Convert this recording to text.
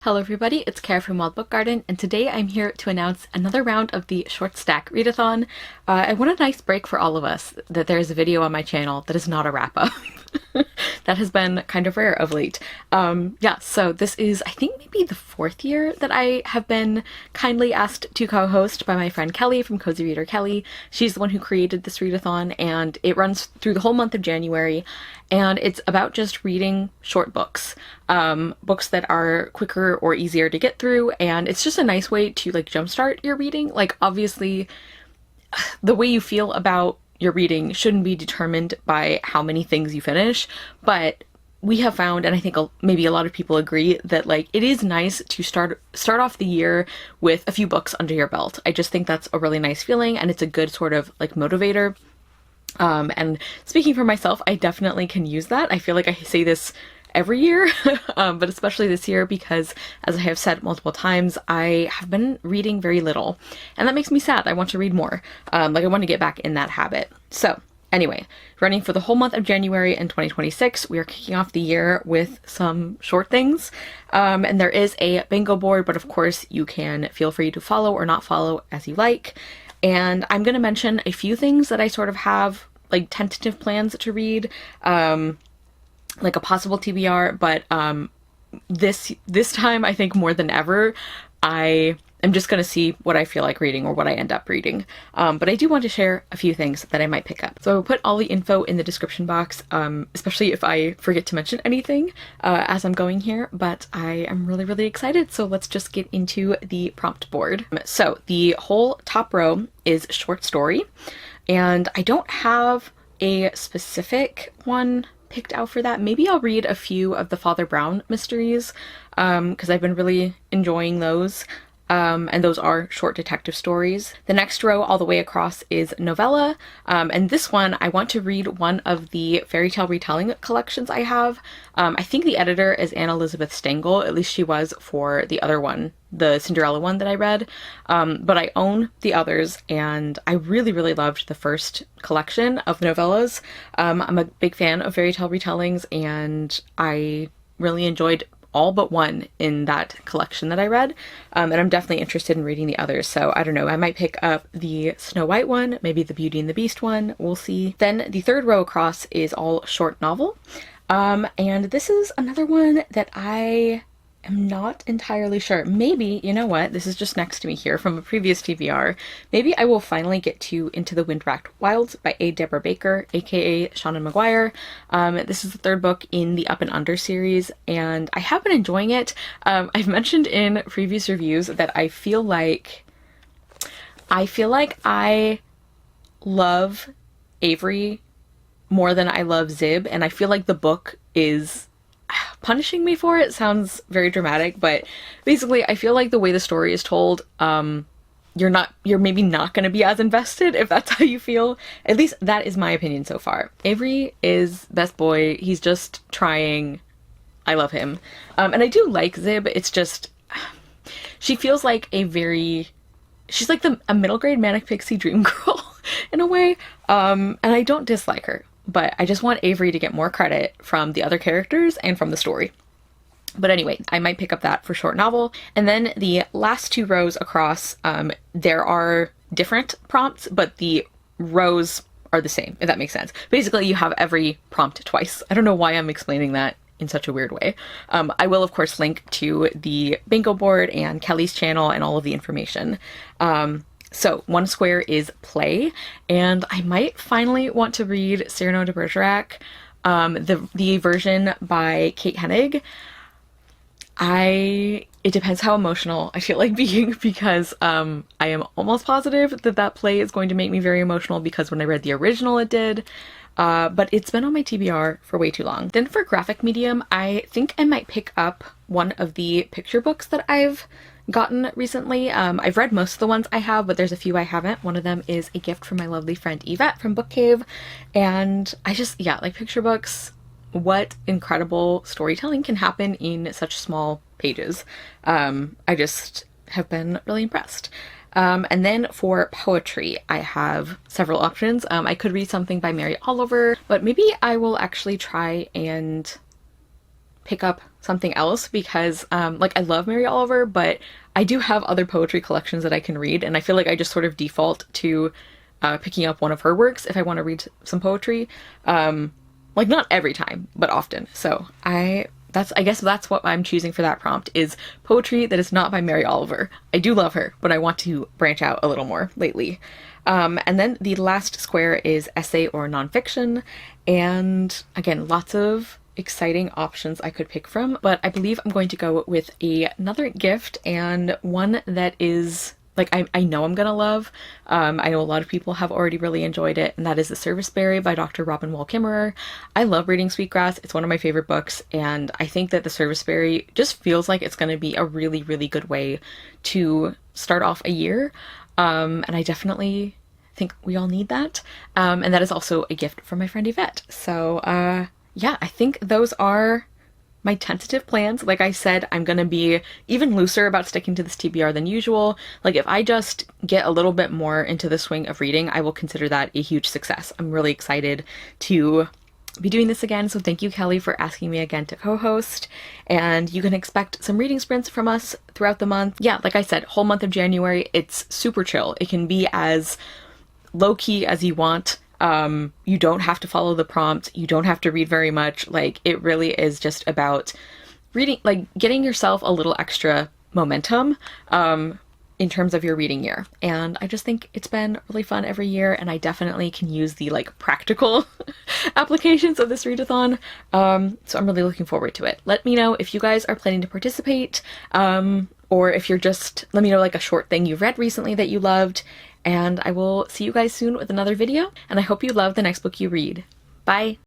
Hello everybody, it's Kara from Wild Book Garden, and today I'm here to announce another round of the Short Stack Readathon. I want a nice break for all of us that there is a video on my channel that is not a wrap-up. That has been kind of rare of late. So this is, I think, maybe the fourth year that I have been kindly asked to co-host by my friend Kelly from Cozy Reader Kelly. She's the one who created this readathon, and it runs through the whole month of January, and it's about just reading short books. Books that are quicker or easier to get through, and it's just a nice way to like jumpstart your reading. Like, obviously, the way you feel about your reading shouldn't be determined by how many things you finish, but we have found, and I think maybe a lot of people agree, that like it is nice to start off the year with a few books under your belt. I just think that's a really nice feeling, and it's a good sort of like motivator. And speaking for myself, I definitely can use that. I feel like I say this every year, but especially this year because, as I have said multiple times, I have been reading very little, and that makes me sad. I want to read more. I want to get back in that habit. So anyway, running for the whole month of January in 2026, we are kicking off the year with some short things, and there is a bingo board, but of course you can feel free to follow or not follow as you like. And I'm going to mention a few things that I sort of have like tentative plans to read, like a possible TBR, but this time, I think more than ever, I am just going to see what I feel like reading or what I end up reading. But I do want to share a few things that I might pick up. So I will put all the info in the description box, especially if I forget to mention anything as I'm going here, but I am really, really excited. So let's just get into the prompt board. So the whole top row is short story, and I don't have a specific one picked out for that. Maybe I'll read a few of the Father Brown mysteries, because I've been really enjoying those. And those are short detective stories. The next row all the way across is novella, and this one I want to read one of the fairy tale retelling collections I have. I think the editor is Anne Elizabeth Stengel, at least she was for the other one, the Cinderella one that I read, but I own the others, and I really, really loved the first collection of novellas. I'm a big fan of fairy tale retellings, and I really enjoyed all but one in that collection that I read, and I'm definitely interested in reading the others. So I don't know, I might pick up the Snow White one, maybe the Beauty and the Beast one, we'll see. Then the third row across is all short novel, and this is another one that I am not entirely sure. Maybe, you know what, this is just next to me here from a previous TBR. Maybe I will finally get to Into the Wind-Racked Wilds by A. Deborah Baker, aka Shannon McGuire. This is the third book in the Up and Under series, and I have been enjoying it. I've mentioned in previous reviews that I feel like I love Avery more than I love Zib, and I feel like the book is punishing me for it. Sounds very dramatic, but basically I feel like the way the story is told, you're maybe not going to be as invested if that's how you feel. At least that is my opinion so far. Avery is best boy. He's just trying. I love him. And I do like Zib. It's just, she feels like she's like a middle grade manic pixie dream girl in a way. And I don't dislike her, but I just want Avery to get more credit from the other characters and from the story. But anyway, I might pick up that for short novel. And then the last two rows across, there are different prompts, but the rows are the same, if that makes sense. Basically, you have every prompt twice. I don't know why I'm explaining that in such a weird way. I will, of course, link to the bingo board and Kelly's channel and all of the information. So one square is play, and I might finally want to read Cyrano de Bergerac, the version by Kate Hennig. It depends how emotional I feel like being, because I am almost positive that play is going to make me very emotional, because when I read the original it did, but it's been on my TBR for way too long. Then for graphic medium, I think I might pick up one of the picture books that I've gotten recently. I've read most of the ones I have, but there's a few I haven't. One of them is a gift from my lovely friend Yvette from Book Cave, and I just, yeah, like picture books, what incredible storytelling can happen in such small pages. I just have been really impressed. And then for poetry, I have several options. I could read something by Mary Oliver, but maybe I will actually try and pick up something else because like I love Mary Oliver, but I do have other poetry collections that I can read, and I feel like I just sort of default to picking up one of her works if I want to read some poetry. Like not every time, but often. So I guess that's what I'm choosing for that prompt, is poetry that is not by Mary Oliver. I do love her, but I want to branch out a little more lately. And then the last square is essay or nonfiction. And again, lots of exciting options I could pick from, but I believe I'm going to go with another gift, and one that is like I know I'm gonna love. I know a lot of people have already really enjoyed it, and that is The Serviceberry by Dr. Robin Wall Kimmerer. I love reading Sweetgrass. It's one of my favorite books, and I think that The Serviceberry just feels like it's going to be a really, really good way to start off a year. And I definitely think we all need that. And that is also a gift from my friend Yvette. So yeah, I think those are my tentative plans. Like I said, I'm gonna be even looser about sticking to this TBR than usual. Like if I just get a little bit more into the swing of reading, I will consider that a huge success. I'm really excited to be doing this again, so thank you, Kelly, for asking me again to co-host, and you can expect some reading sprints from us throughout the month. Yeah, like I said, whole month of January, it's super chill. It can be as low-key as you want. You don't have to follow the prompt. You don't have to read very much. Like, it really is just about reading, like getting yourself a little extra momentum, in terms of your reading year. And I just think it's been really fun every year, and I definitely can use the like practical applications of this readathon. So I'm really looking forward to it. Let me know if you guys are planning to participate, or if you're just, let me know like a short thing you read recently that you loved. And I will see you guys soon with another video, and I hope you love the next book you read. Bye!